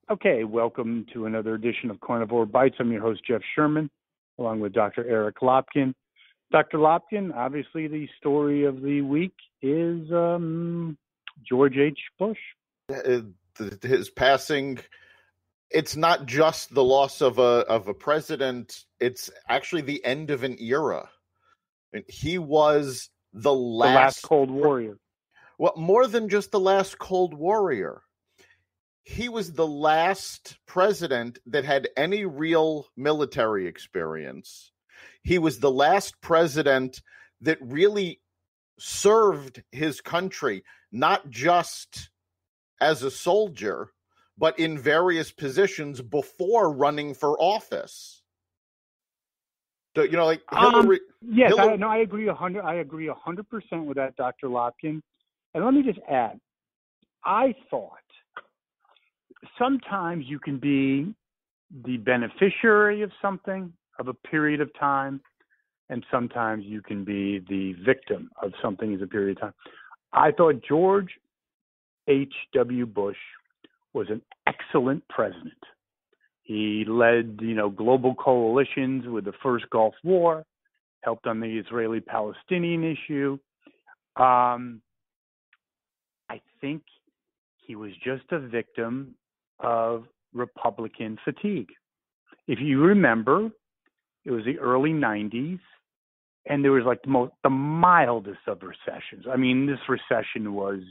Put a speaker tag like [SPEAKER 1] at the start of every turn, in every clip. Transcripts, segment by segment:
[SPEAKER 1] Okay, welcome to another edition of Carnivore Bites. I'm your host, Jeff Sherman, along with Dr. Eric Lopkin. Dr. Lopkin, obviously the story of the week is George H. Bush.
[SPEAKER 2] His passing, it's not just the loss of a president, it's actually the end of an era. He was the last
[SPEAKER 1] Cold Warrior.
[SPEAKER 2] Well, more than just the last Cold Warrior. He was the last president that had any real military experience. He was the last president that really served his country, not just as a soldier, but in various positions before running for office. So, like Hillary.
[SPEAKER 1] Yes, I agree 100%. I agree 100% with that, Dr. Lopkin. And let me just add, I thought sometimes you can be the beneficiary of something, of a period of time, and sometimes you can be the victim of something as a period of time. I thought George H.W. Bush was an excellent president. He led, global coalitions with the first Gulf War, helped on the Israeli-Palestinian issue. I think he was just a victim of Republican fatigue. If you remember, it was the early 90s, and there was like the mildest of recessions. I mean, this recession was,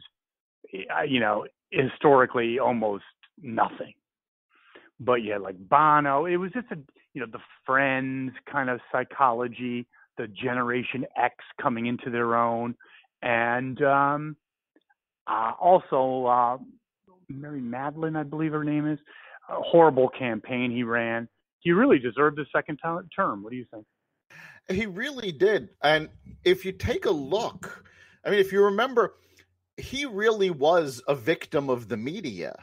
[SPEAKER 1] historically almost nothing. But yeah, like Bono, it was just the Friends kind of psychology, the Generation X coming into their own, and also Mary Madeline, I believe her name is, a horrible campaign he ran. He really deserved a second term. What do you think?
[SPEAKER 2] He really did. And if you take a look, if you remember, he really was a victim of the media,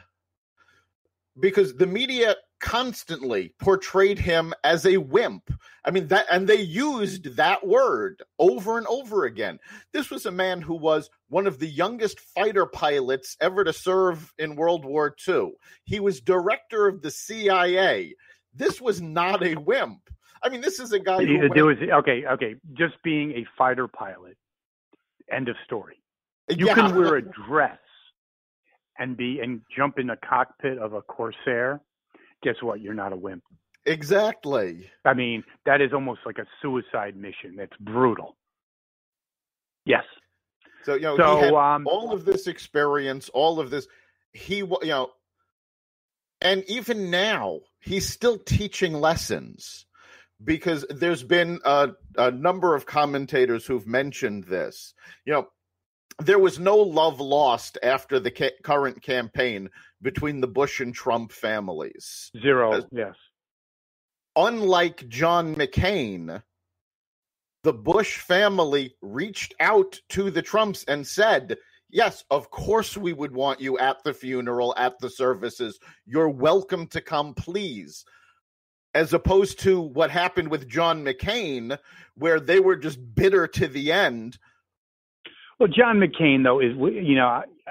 [SPEAKER 2] because the media constantly portrayed him as a wimp. And they used that word over and over again. This was a man who was one of the youngest fighter pilots ever to serve in World War II. He was director of the CIA. This was not a wimp. This is a guy who
[SPEAKER 1] okay. Just being a fighter pilot. End of story. You can wear a dress and jump in the cockpit of a Corsair. Guess what? You're not a wimp.
[SPEAKER 2] Exactly.
[SPEAKER 1] That is almost like a suicide mission. That's brutal. Yes.
[SPEAKER 2] So, he had all of this experience, all of this. And even now, he's still teaching lessons, because there's been a number of commentators who've mentioned this. There was no love lost after the current campaign between the Bush and Trump families.
[SPEAKER 1] Zero, yes.
[SPEAKER 2] Unlike John McCain, the Bush family reached out to the Trumps and said, yes, of course we would want you at the funeral, at the services. You're welcome to come, please. As opposed to what happened with John McCain, where they were just bitter to the end.
[SPEAKER 1] Well, John McCain, though, is,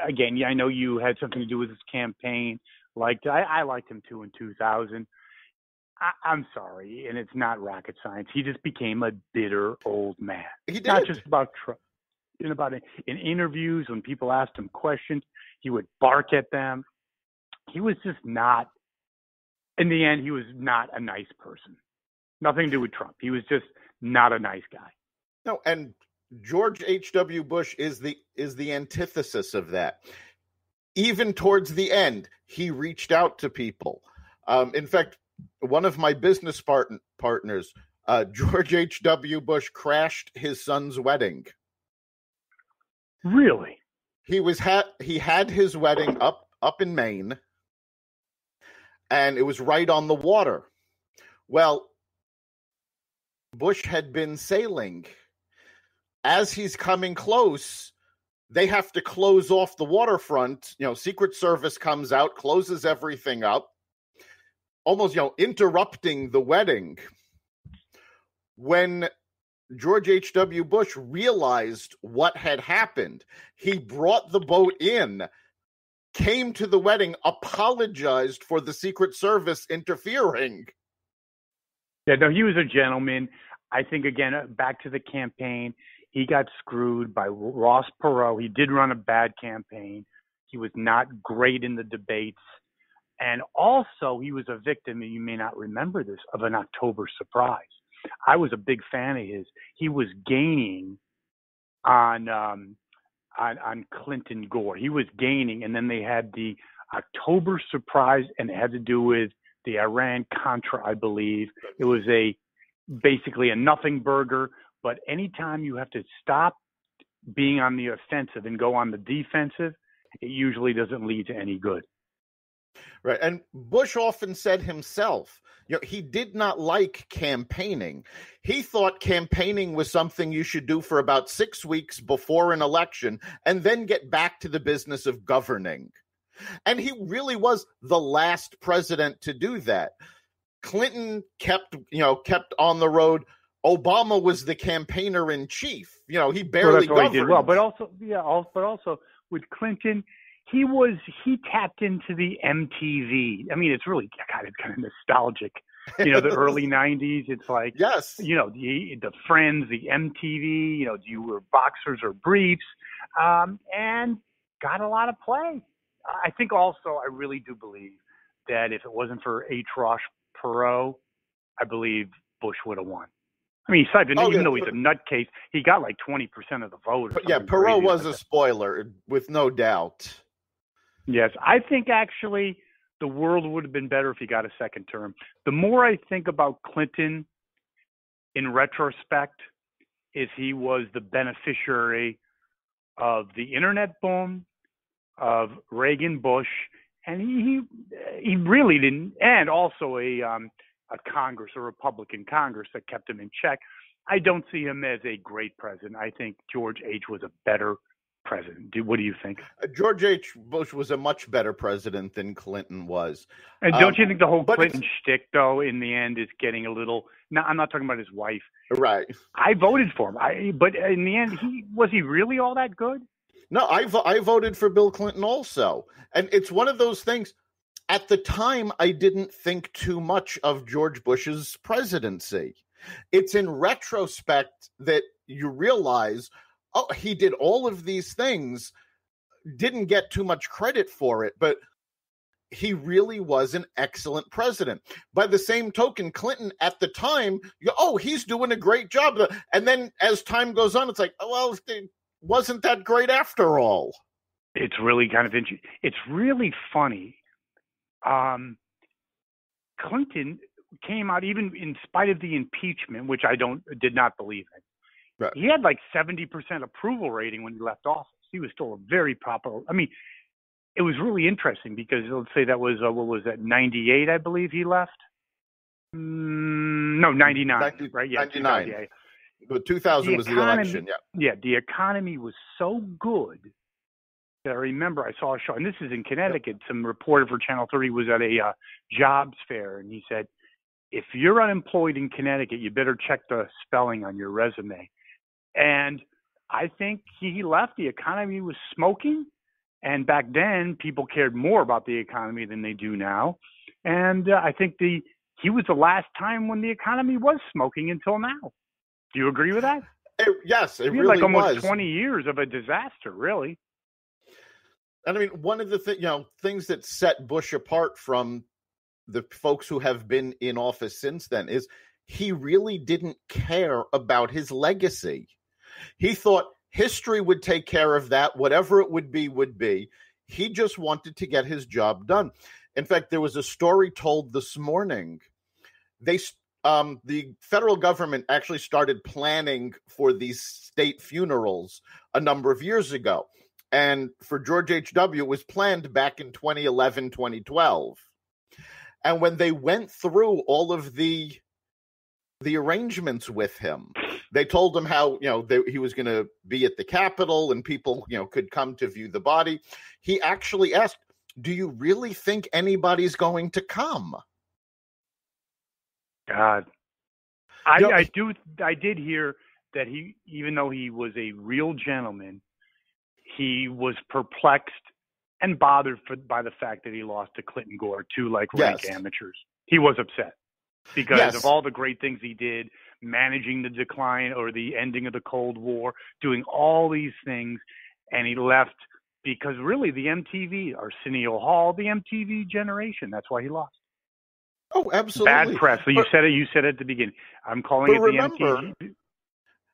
[SPEAKER 1] again, I know you had something to do with his campaign. I liked him, too, in 2000. I'm sorry, and it's not rocket science. He just became a bitter old man.
[SPEAKER 2] He did.
[SPEAKER 1] Not just about Trump. In interviews, when people asked him questions, he would bark at them. He was just not, in the end, he was not a nice person. Nothing to do with Trump. He was just not a nice guy.
[SPEAKER 2] No, and George H.W. Bush is the antithesis of that. Even towards the end, he reached out to people. In fact, one of my business partners, George H.W. Bush, crashed his son's wedding.
[SPEAKER 1] Really?
[SPEAKER 2] He had his wedding up in Maine, and it was right on the water. Well, Bush had been sailing. As he's coming close, they have to close off the waterfront. Secret Service comes out, closes everything up, almost, interrupting the wedding. When George H.W. Bush realized what had happened, he brought the boat in, came to the wedding, apologized for the Secret Service interfering.
[SPEAKER 1] Yeah, no, he was a gentleman. I think, again, back to the campaign, he got screwed by Ross Perot. He did run a bad campaign. He was not great in the debates. And also, he was a victim, and you may not remember this, of an October surprise. I was a big fan of his. He was gaining on Clinton Gore. He was gaining, and then they had the October surprise, and it had to do with the Iran-Contra, I believe. It was basically a nothing burger, but anytime you have to stop being on the offensive and go on the defensive, it usually doesn't lead to any good.
[SPEAKER 2] Right. And Bush often said himself, he did not like campaigning. He thought campaigning was something you should do for about 6 weeks before an election and then get back to the business of governing. And he really was the last president to do that. Clinton kept on the road. Obama was the campaigner in chief. He barely governed.
[SPEAKER 1] He did well, but also with Clinton, he tapped into the MTV. I mean, it's really kind of nostalgic. The early '90s. It's like,
[SPEAKER 2] yes,
[SPEAKER 1] the Friends, the MTV. You were boxers or briefs, and got a lot of play. I think also, I really do believe that if it wasn't for H. Ross Perot, I believe Bush would have won. I mean, even though he's a nutcase, he got like 20% of the vote.
[SPEAKER 2] Yeah, Perot was a spoiler, with no doubt.
[SPEAKER 1] Yes, I think actually the world would have been better if he got a second term. The more I think about Clinton in retrospect, is he was the beneficiary of the internet boom, of Reagan, Bush, and he really didn't, and also a Congress, a Republican Congress that kept him in check. I don't see him as a great president. I think George H. was a better president. What do you think?
[SPEAKER 2] George H. Bush was a much better president than Clinton was.
[SPEAKER 1] And don't you think the whole Clinton shtick, though, in the end is getting a little – no, I'm not talking about his wife.
[SPEAKER 2] Right.
[SPEAKER 1] I voted for him. But in the end, was he really all that good?
[SPEAKER 2] No, I voted for Bill Clinton also. And it's one of those things. At the time, I didn't think too much of George Bush's presidency. It's in retrospect that you realize, he did all of these things, didn't get too much credit for it, but he really was an excellent president. By the same token, Clinton at the time, he's doing a great job. And then as time goes on, it's like, it wasn't that great after all.
[SPEAKER 1] It's really kind of interesting. It's really funny. Clinton came out, even in spite of the impeachment, which I did not believe in.
[SPEAKER 2] Right.
[SPEAKER 1] He had like 70% approval rating when he left office. He was still a very popular. I mean, it was really interesting because let's say that was, 98, I believe he left? No, 99, right? Yeah,
[SPEAKER 2] 99. Yeah. But 2000 was the election, yeah.
[SPEAKER 1] Yeah, the economy was so good that I remember I saw a show, and this is in Connecticut. Some reporter for Channel 30 was at a jobs fair, and he said, if you're unemployed in Connecticut, you better check the spelling on your resume. And I think he left. The economy was smoking. And back then, people cared more about the economy than they do now. And I think he was the last time when the economy was smoking until now. Do you agree with that?
[SPEAKER 2] Yes, it really
[SPEAKER 1] was. Like almost
[SPEAKER 2] was.
[SPEAKER 1] 20 years of a disaster, really.
[SPEAKER 2] And I mean, one of the things that set Bush apart from the folks who have been in office since then is he really didn't care about his legacy. He thought history would take care of that. Whatever it would be. He just wanted to get his job done. In fact, there was a story told this morning. The federal government actually started planning for these state funerals a number of years ago. And for George H.W., it was planned back in 2011, 2012. And when they went through all of the arrangements with him, they told him how, he was going to be at the Capitol and people, could come to view the body. He actually asked, do you really think anybody's going to come?
[SPEAKER 1] God, I did hear that he, even though he was a real gentleman, he was perplexed and bothered by the fact that he lost to Clinton Gore, two like rank
[SPEAKER 2] Yes.
[SPEAKER 1] amateurs. He was upset because
[SPEAKER 2] Yes.
[SPEAKER 1] of all the great things he did, managing the decline or the ending of the Cold War, doing all these things, and he left because really the MTV, Arsenio Hall, the MTV generation, that's why he lost.
[SPEAKER 2] Oh, absolutely.
[SPEAKER 1] Bad press. So you said it at the beginning. I'm calling it the MTV.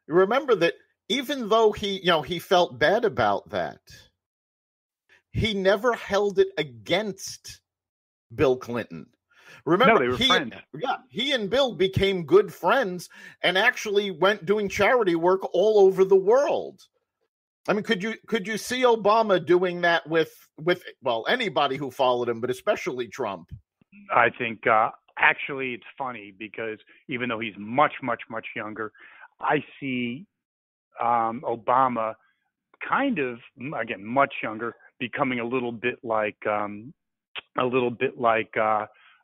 [SPEAKER 2] Remember that even though he felt bad about that, he never held it against Bill Clinton. Remember,
[SPEAKER 1] no, they were friends.
[SPEAKER 2] He and Bill became good friends and actually went doing charity work all over the world. I mean, could you see Obama doing that with anybody who followed him, but especially Trump?
[SPEAKER 1] I think actually it's funny because even though he's much, much, much younger, I see Obama kind of, again, much younger, becoming a little bit like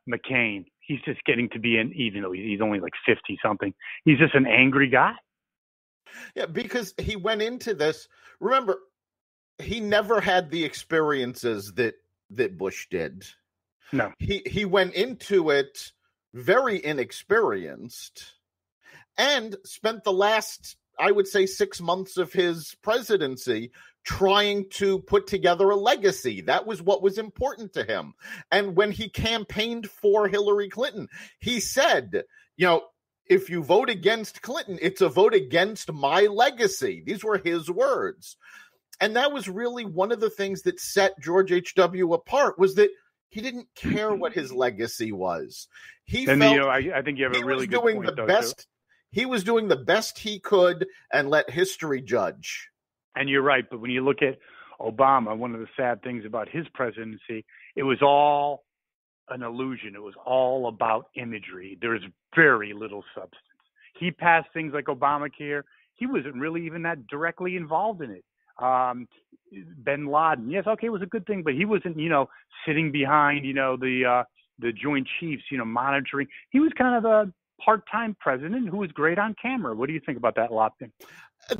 [SPEAKER 1] McCain. He's just getting to be even though he's only like 50 something, he's just an angry guy.
[SPEAKER 2] Yeah, because he went into this. Remember, he never had the experiences that Bush did.
[SPEAKER 1] No.
[SPEAKER 2] He went into it very inexperienced and spent the last, I would say, 6 months of his presidency trying to put together a legacy. That was what was important to him. And when he campaigned for Hillary Clinton, he said, if you vote against Clinton, it's a vote against my legacy. These were his words. And that was really one of the things that set George H.W. apart, was that he didn't care what his legacy was. I think you have a really good point, though. He was doing the best he could and let history judge.
[SPEAKER 1] And you're right. But when you look at Obama, one of the sad things about his presidency, it was all an illusion. It was all about imagery. There's very little substance. He passed things like Obamacare. He wasn't really even that directly involved in it. Bin Laden, yes, okay, it was a good thing, but he wasn't, sitting behind, the Joint Chiefs, monitoring. He was kind of a part-time president who was great on camera. What do you think about that, Lopkin?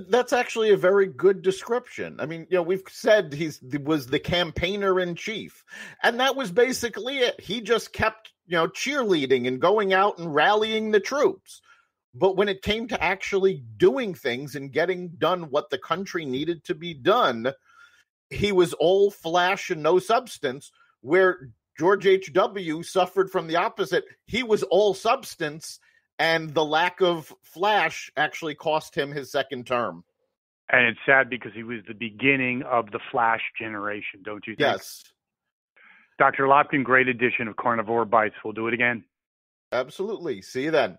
[SPEAKER 2] That's actually a very good description. I mean, we've said he was the campaigner in chief, and that was basically it. He just kept, cheerleading and going out and rallying the troops. But when it came to actually doing things and getting done what the country needed to be done, he was all flash and no substance, where George H.W. suffered from the opposite. He was all substance, and the lack of flash actually cost him his second term.
[SPEAKER 1] And it's sad because he was the beginning of the flash generation, don't you think?
[SPEAKER 2] Yes.
[SPEAKER 1] Dr. Lopkin, great edition of Carnivore Bites. We'll do it again.
[SPEAKER 2] Absolutely. See you then.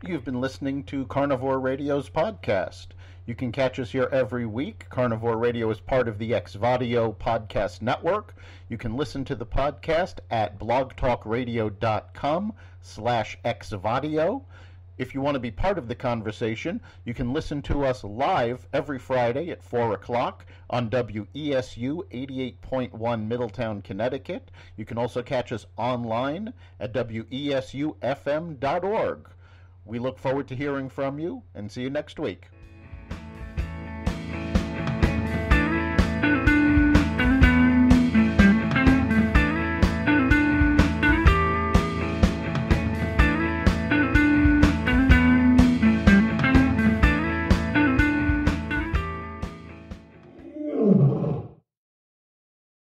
[SPEAKER 3] You've been listening to Carnivore Radio's podcast. You can catch us here every week. Carnivore Radio is part of the Xvadio podcast network. You can listen to the podcast at blogtalkradio.com/Xvadio. If you want to be part of the conversation, you can listen to us live every Friday at 4 o'clock on WESU 88.1 Middletown, Connecticut. You can also catch us online at WESUFM.org. We look forward to hearing from you, and see you next week.